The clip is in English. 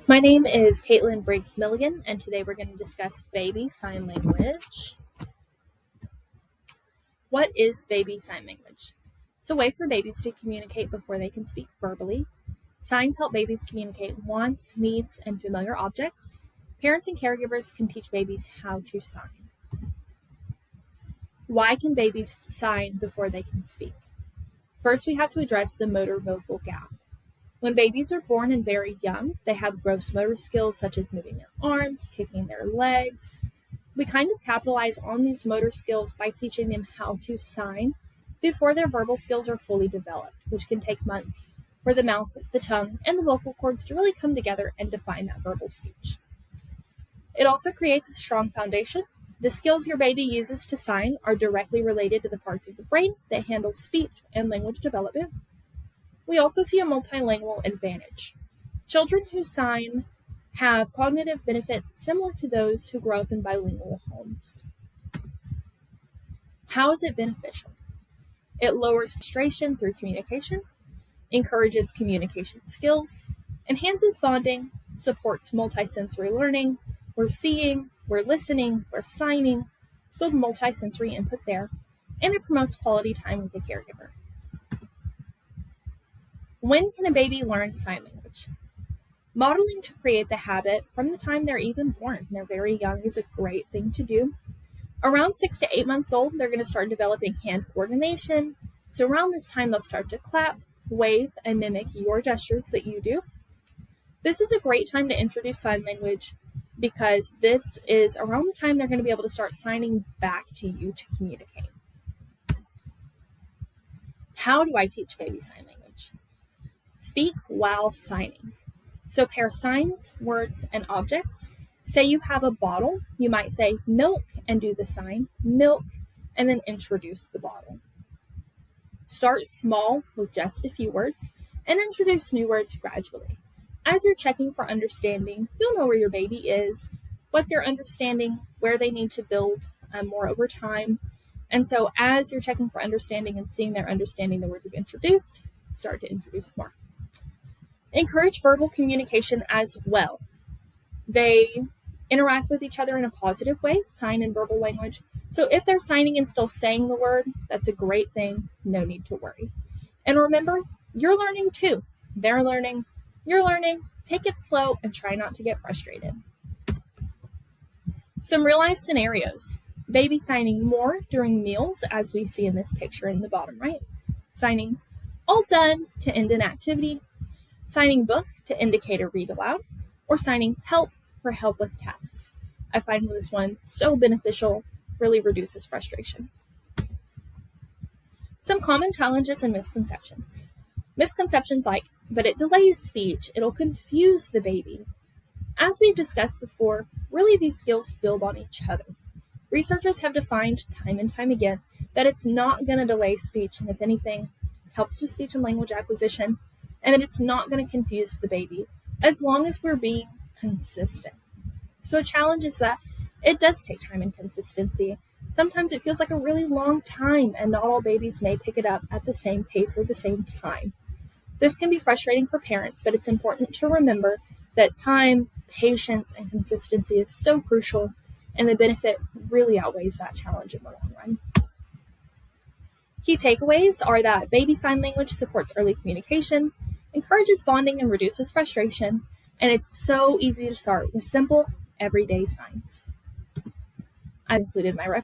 My name is Caitlin Briggs Milligan, and today we're going to discuss baby sign language. What is baby sign language? It's a way for babies to communicate before they can speak verbally. Signs help babies communicate wants, needs, and familiar objects. Parents and caregivers can teach babies how to sign. Why can babies sign before they can speak? First, we have to address the motor vocal gap. When babies are born and very young, they have gross motor skills such as moving their arms, kicking their legs. We kind of capitalize on these motor skills by teaching them how to sign before their verbal skills are fully developed, which can take months for the mouth, the tongue, and the vocal cords to really come together and define that verbal speech. It also creates a strong foundation. The skills your baby uses to sign are directly related to the parts of the brain that handle speech and language development. We also see a multilingual advantage. Children who sign have cognitive benefits similar to those who grow up in bilingual homes. How is it beneficial? It lowers frustration through communication, encourages communication skills, enhances bonding, supports multisensory learning. We're seeing, we're listening, we're signing. It's good multisensory input there, and it promotes quality time with the caregiver. When can a baby learn sign language? Modeling to create the habit from the time they're even born, they're very young, is a great thing to do. Around 6 to 8 months old, they're going to start developing hand coordination. So around this time, they'll start to clap, wave, and mimic your gestures that you do. This is a great time to introduce sign language because this is around the time they're going to be able to start signing back to you to communicate. How do I teach baby sign language? Speak while signing. So pair signs, words, and objects. Say you have a bottle, you might say milk and do the sign, milk, and then introduce the bottle. Start small with just a few words and introduce new words gradually. As you're checking for understanding, you'll know where your baby is, what they're understanding, where they need to build more over time. And so as you're checking for understanding and seeing they're understanding the words you've introduced, start to introduce more. Encourage verbal communication as well. They interact with each other in a positive way, sign and verbal language. So if they're signing and still saying the word, that's a great thing. No need to worry. And remember, you're learning too. They're learning, you're learning. Take it slow and try not to get frustrated. Some real life scenarios. Baby signing more during meals, as we see in this picture in the bottom right. Signing all done to end an activity. Signing book to indicate a read aloud, or signing help for help with tasks. I find this one so beneficial, really reduces frustration. Some common challenges and misconceptions. Misconceptions like, but it delays speech, it'll confuse the baby. As we've discussed before, really these skills build on each other. Researchers have defined time and time again that it's not going to delay speech, and if anything, helps with speech and language acquisition, and that it's not going to confuse the baby as long as we're being consistent. So a challenge is that it does take time and consistency. Sometimes it feels like a really long time, and not all babies may pick it up at the same pace or the same time. This can be frustrating for parents, but it's important to remember that time, patience, and consistency is so crucial, and the benefit really outweighs that challenge in the long run. Key takeaways are that baby sign language supports early communication, encourages bonding and reduces frustration, and it's so easy to start with simple, everyday signs. I've included my reference.